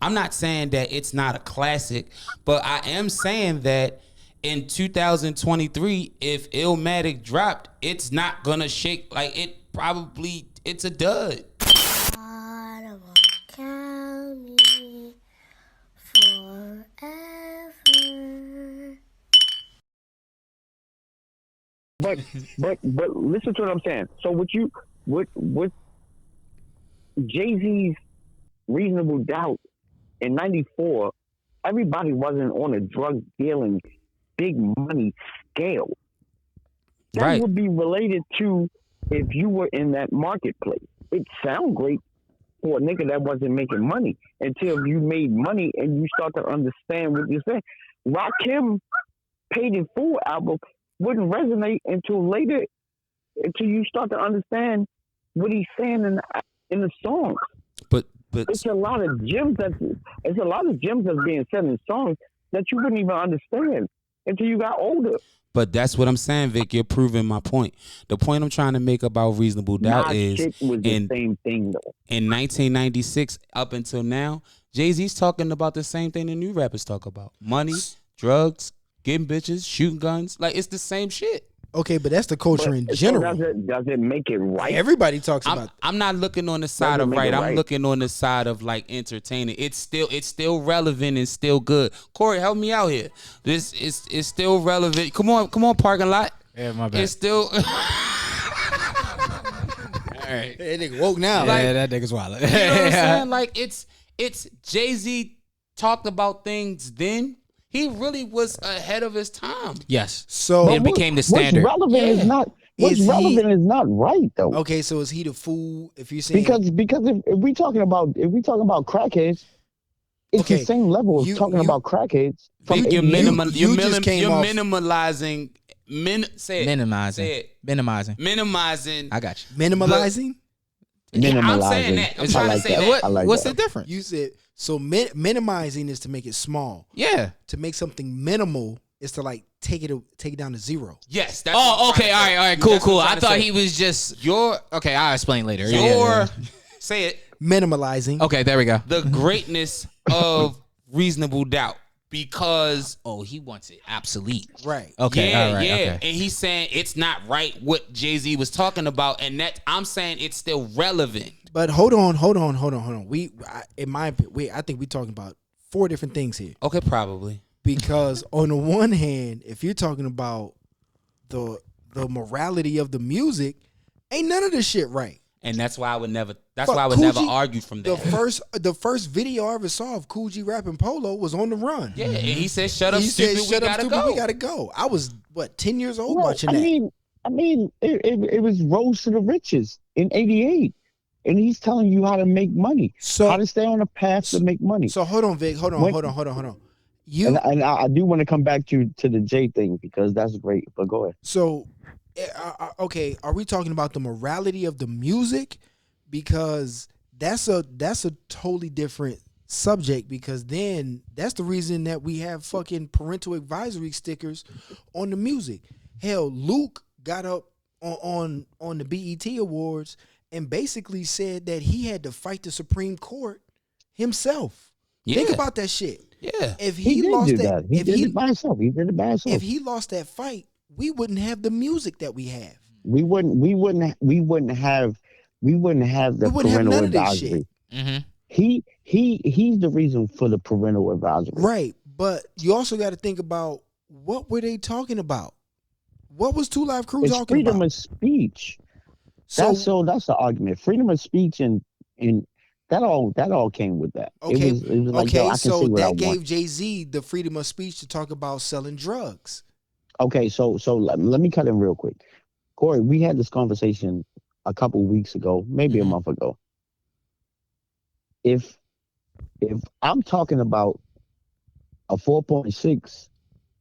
I'm not saying that it's not a classic, but I am saying that in 2023, if Illmatic dropped, it's not gonna shake like it. Probably, it's a dud. Count me forever. But listen to what I'm saying. So what Jay-Z's Reasonable Doubt in '94, everybody wasn't on a drug dealing big money scale. That Right. would be related to if you were in that marketplace. It sounds great for a nigga that wasn't making money until you made money and you start to understand what you're saying. Rakim Paid in Full album wouldn't resonate until later, until you start to understand what he's saying in the songs. But It's a lot of gems that's being said in songs that you wouldn't even understand until you got older. But that's what I'm saying, Vic. You're proving my point. The point I'm trying to make about Reasonable Doubt is shit was the same thing though. In 1996 up until now, Jay-Z's talking about the same thing the new rappers talk about: money, drugs, getting bitches, shooting guns. Like, it's the same shit. Okay, but that's the culture in general. So does it make it right? Everybody talks about. I'm not looking on the side of right. I'm looking on the side of like entertaining. It's still relevant and still good. Corey, help me out here. This is still relevant. Come on, parking lot. Yeah, my bad. It's still. All right. That nigga woke now. Yeah, that nigga's wild. You know what I'm saying? Like, it's Jay-Z talked about things then. He really was ahead of his time. Yes. So it became the standard. What's relevant is not right though. Okay, so is he the fool? If you're saying because if we talking about crackheads, it's the same level of talking about crackheads. You're minimalizing. Minimizing. I got you. Minimalizing. I'm saying that. I'm trying to say that. What's the difference? You said so. Minimizing is to make it small. Yeah. To make something minimal is to like take it down to zero. Yes. That's all right. Cool. I thought he was just okay. I'll explain later. Say it. Minimalizing. Okay, there we go. The greatness of Reasonable Doubt. Because he wants it obsolete. Right. Okay. Yeah, all right, yeah. okay. And he's saying it's not right what Jay-Z was talking about, and that I'm saying it's still relevant. But hold on. I think we're talking about four different things here. Okay, probably. Because on the one hand, if you're talking about the morality of the music, ain't none of this shit right. And that's why I would never. That's why I would never argue from that. The first video I ever saw of Cool G rapping Polo was On the Run. Yeah, and he said, "Shut up, stupid. We gotta go." I was 10 years old watching that. I mean, it was Rose to the Riches in '88, and he's telling you how to make money, how to stay on a path to make money. So hold on, Vic. Hold on. And I do want to come back to the J thing because that's great. But go ahead. So. Okay, are we talking about the morality of the music? Because that's a totally different subject. Because then that's the reason that we have fucking parental advisory stickers on the music. Hell, Luke got up on the BET Awards and basically said that he had to fight the Supreme Court himself. Yeah. Think about that shit. Yeah, if he lost that, he did it by himself. If he lost that fight, we wouldn't have the music that we have. We wouldn't have the parental advisory. Mm-hmm. He's the reason for the parental advisory. Right, but you also got to think about what were they talking about? What was 2 Live Crew talking about? Freedom of speech. That's the argument. Freedom of speech and that all came with that. Okay, it was like, so that gave Jay-Z the freedom of speech to talk about selling drugs. Okay, so let me cut in real quick. Corey, we had this conversation a couple weeks ago, maybe a month ago. If I'm talking about a 4.6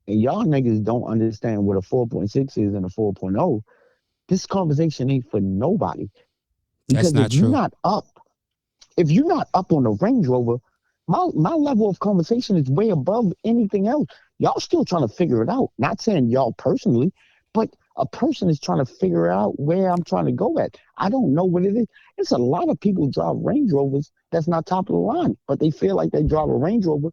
and y'all niggas don't understand what a 4.6 is and a 4.0, this conversation ain't for nobody. Because that's not true. If you're not up on the Range Rover, my level of conversation is way above anything else. Y'all still trying to figure it out. Not saying y'all personally, but A person is trying to figure out where I'm trying to go at. I don't know what it is. It's a lot of people drive Range Rovers that's not top of the line, but they feel like they drive a Range Rover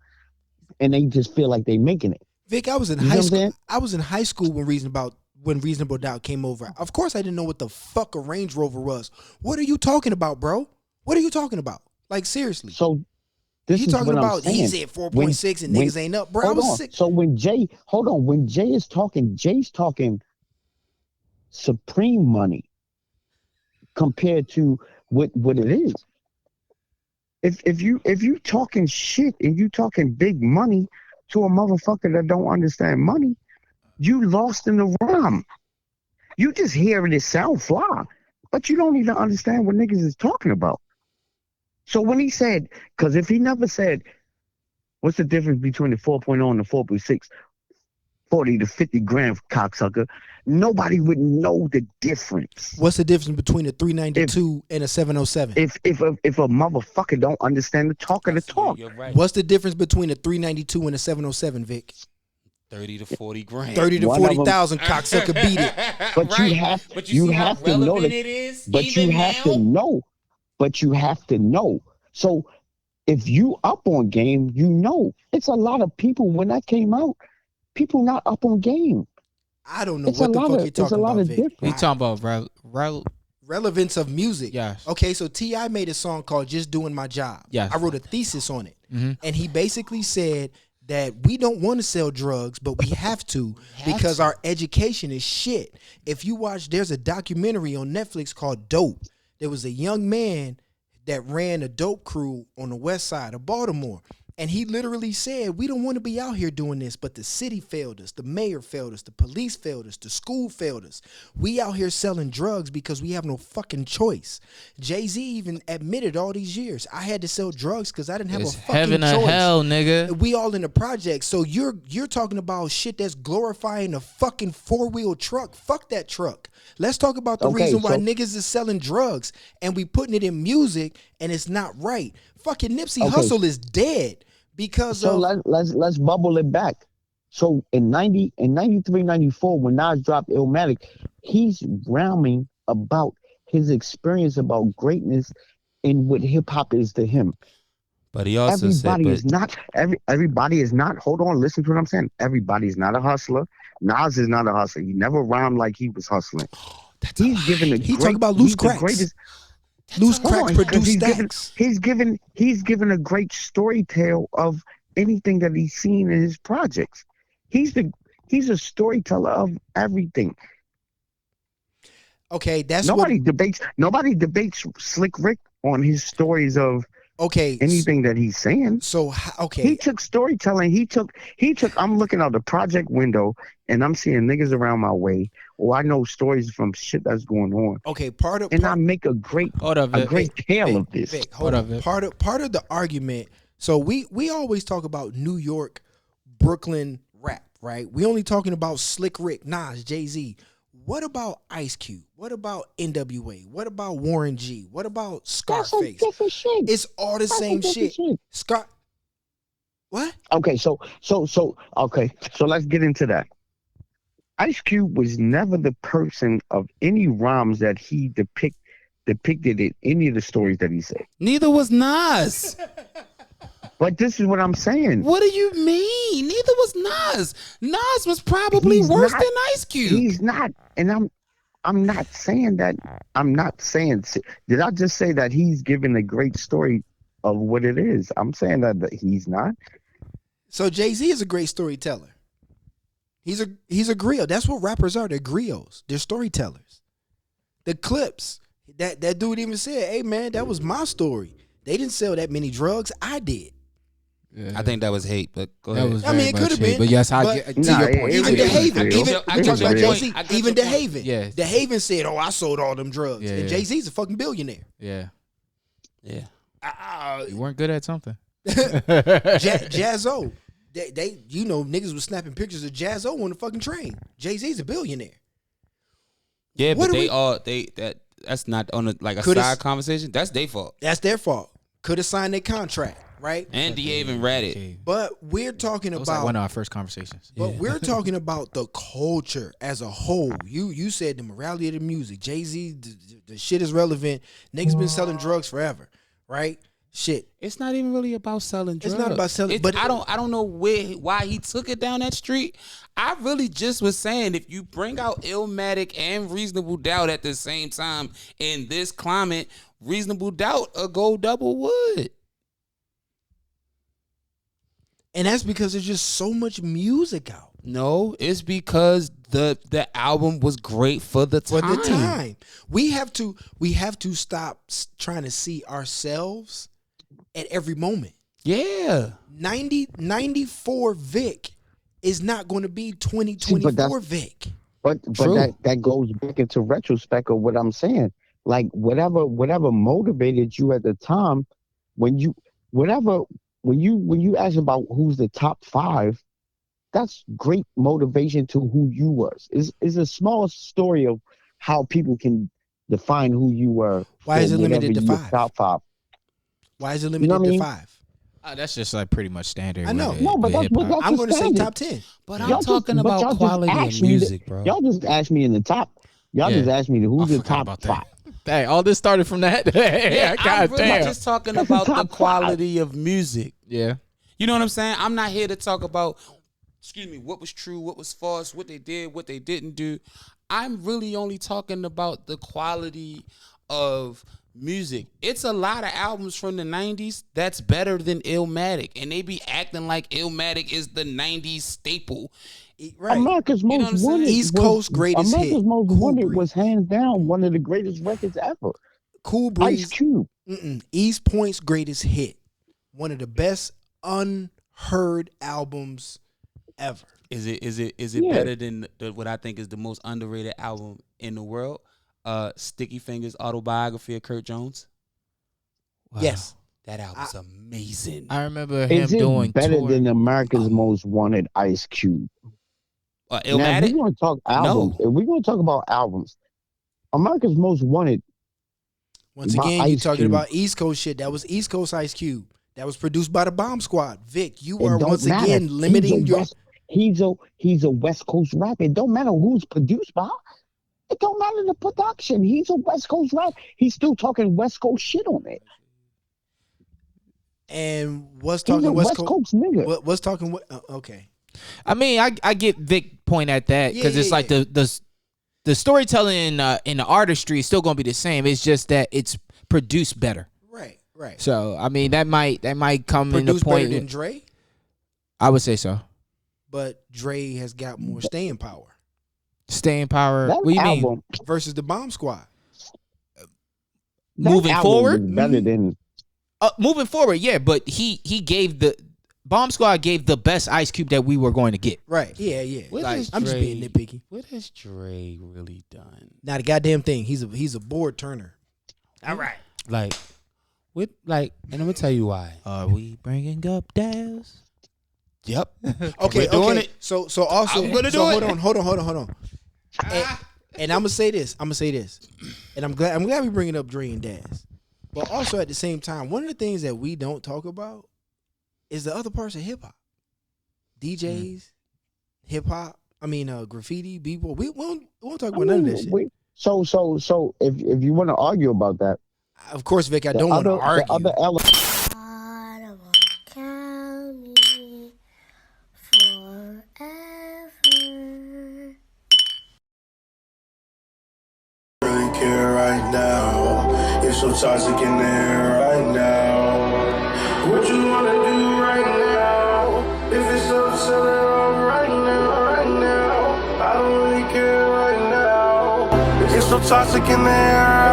and they just feel like they making it. Vic, I was in high school. I was in high school when Reasonable Doubt came over. Of course, I didn't know what the fuck a Range Rover was. What are you talking about, bro? What are you talking about? Like, seriously. So this you is talking what about I'm saying. he's at 4.6 and niggas ain't up, bro. I was sick. So when Jay is talking, Jay's talking supreme money compared to what it is. If you talking shit and you talking big money to a motherfucker that don't understand money, you lost in the rhyme. You just hearing it sound fly, but you don't even understand what niggas is talking about. So when he said, because if he never said, what's the difference between the 4.0 and the 4.6, 40 to 50 grand cocksucker, nobody would know the difference. What's the difference between a 392 and a 707? If a motherfucker don't understand the talk of the talk. You're right. What's the difference between a 392 and a 707, Vic? 30 to 40 grand. 30 to 40,000, cocksucker, beat it. But Right. you have to know that. It is But you have to know. But you have to know. So if you up on game, you know. It's a lot of people when that came out, people not up on game. I don't know what the fuck you're talking about, Vic. We talking about Relevance of music. Yes. Okay, so T.I. made a song called Just Doing My Job. Yes. I wrote a thesis on it. Mm-hmm. And he basically said that we don't want to sell drugs, but we have to because our education is shit. If you watch, there's a documentary on Netflix called Dope. There was a young man that ran a dope crew on the west side of Baltimore. And he literally said, we don't want to be out here doing this, but the city failed us. The mayor failed us. The police failed us. The school failed us. We out here selling drugs because we have no fucking choice. Jay-Z even admitted all these years, I had to sell drugs because I didn't have it's a fucking heaven choice. or hell, nigga. We all in the project. So you're talking about shit that's glorifying a fucking 4-wheel truck. Fuck that truck. Let's talk about the reason why niggas is selling drugs and we putting it in music and it's not right. Fucking Nipsey Hussle is dead because of... let's bubble it back. So in 93, 94, when Nas dropped Illmatic, he's rhyming about his experience about greatness and what hip hop is to him. But he also everybody said, is not everybody is not. Hold on, listen to what I'm saying. Everybody is not a hustler. Nas is not a hustler. He never rhymed like he was hustling. He's giving he talk about loose cracks. Loose cracks produce stacks. He's given a great story tale of anything that he's seen in his projects. He's a storyteller of everything. Okay, that's nobody debates Slick Rick on his stories of anything that he's saying. So he took storytelling. He took. I'm looking out the project window and I'm seeing niggas around my way. Or I know stories from shit that's going on. Okay, I make a great tale of this. Part of the argument. So we always talk about New York, Brooklyn rap, right? We only talking about Slick Rick, Nas, Jay-Z. What about Ice Cube? What about NWA? What about Warren G? What about Scarface? It's all the same shit. What? Okay, so let's get into that. Ice Cube was never the person of any rhymes that he depicted in any of the stories that he said. Neither was Nas. But this is what I'm saying. What do you mean? Neither was Nas. Nas was probably worse than Ice Cube. He's not, and I'm not saying that. I'm not saying. Did I just say that he's giving a great story of what it is? I'm saying that he's not. So Jay-Z is a great storyteller. He's a griot. That's what rappers are. They're griots. They're storytellers. The clips that dude even said, "Hey man, that was my story. They didn't sell that many drugs. I did." Yeah. I think that was hate, but go ahead. I mean, it could have been. But yes, I get to your point. Even DeHaven, even DeHaven. Yeah. DeHaven said, "Oh, I sold all them drugs." And Jay-Z's a fucking billionaire. Yeah. Yeah. You weren't good at something. Jazzo. They niggas was snapping pictures of Jazzo on the fucking train. Jay-Z's a billionaire. Yeah, but that's not on a side conversation. That's their fault. That's their fault. Could have signed their contract. right? And he even read it. But we're talking It was about like one of our first conversations. But we're talking about the culture as a whole. You said the morality of the music. Jay-Z, the shit is relevant. Niggas been selling drugs forever, right? Shit. It's not even really about selling drugs. It's not about selling, but I don't know why he took it down that street. I really just was saying if you bring out Illmatic and Reasonable Doubt at the same time in this climate, Reasonable Doubt a go double would. And that's because there's just so much music out. No, it's because the album was great for the time. For the time. We have to stop trying to see ourselves at every moment. Yeah. 94 Vic is not going to be 2024 Vic. But that goes back into retrospect of what I'm saying. Like whatever motivated you at the time, when you ask about who's the top 5, that's great motivation to who you was. It's a small story of how people can define who you were. Why is it limited to 5? Top 5. Why is it limited to 5? That's just like pretty much standard. I know. No, but that's I'm going to say standard. top 10. But I'm talking about quality of music, bro. Y'all just asked me in the top. Y'all just asked me who's the top 5. Hey, all this started from that. Yeah, I'm God really damn. just talking about the quality of music. Yeah. You know what I'm saying? I'm not here to talk about, what was true, what was false, what they did, what they didn't do. I'm really only talking about the quality of music. It's a lot of albums from the 90s that's better than Illmatic, and they be acting like Illmatic is the 90s staple. Right. America's Most Wanted, East Coast greatest hit. America's Most Wanted was hands down one of the greatest records ever. Cool Breeze. Ice Cube. East Point's greatest hit. One of the best unheard albums ever. Is it better than what I think is the most underrated album in the world? Sticky Fingers Autobiography of Kurt Jones. Wow. Yes. That album's amazing. I remember him Is it doing better tour. than America's Most Wanted Ice Cube? Now, if Illmatic? we're going to talk albums, if we're going to talk about albums, America's Most Wanted. Once by again, you Ice talking Cube. about East Coast shit. That was East Coast Ice Cube. That was produced by the Bomb Squad. Vic, you It are don't once matter. again limiting your. He's a West Coast rapper. It don't matter who's produced by. It don't matter the production. He's a West Coast rapper. He's still talking West Coast shit on it. And what's He's talking a West West Coast nigga. What's talking what? Okay. I mean, I get Vic point at that because it's like the storytelling in the artistry is still gonna be the same. It's just that it's produced better. Right. So I mean, that might come in the Produced point. better than Dre, I would say so. but Dre has got more staying power Staying power. That What do you mean? album, versus the Bomb Squad. that Moving album forward? was better than. Moving forward, yeah, but he gave the Bomb Squad gave the best Ice Cube that we were going to get. Right. Yeah. What Like, has I'm just being Dre- nitpicky. What has Dre really done? Not a goddamn thing. He's a board turner. All right. Like, and I'm gonna tell you why. Are we bringing up Daz? Yep. Okay, We're doing okay. it. So also, I'm gonna do hold it. on. And I'm gonna say this. And I'm glad we bringing up Dre and Daz. But also at the same time, one of the things that we don't talk about is the other parts of hip hop. DJs, hip hop. I mean, graffiti, b-boy. We won't talk about none of that shit. So if you want to argue about that, Of course, Vic, I don't want to argue. The other element. God won't count me forever. Really care right now. It's so toxic in there right now. What you wanna do right now? If it's up, sell it off right now. I don't really care right now. It's so toxic in there.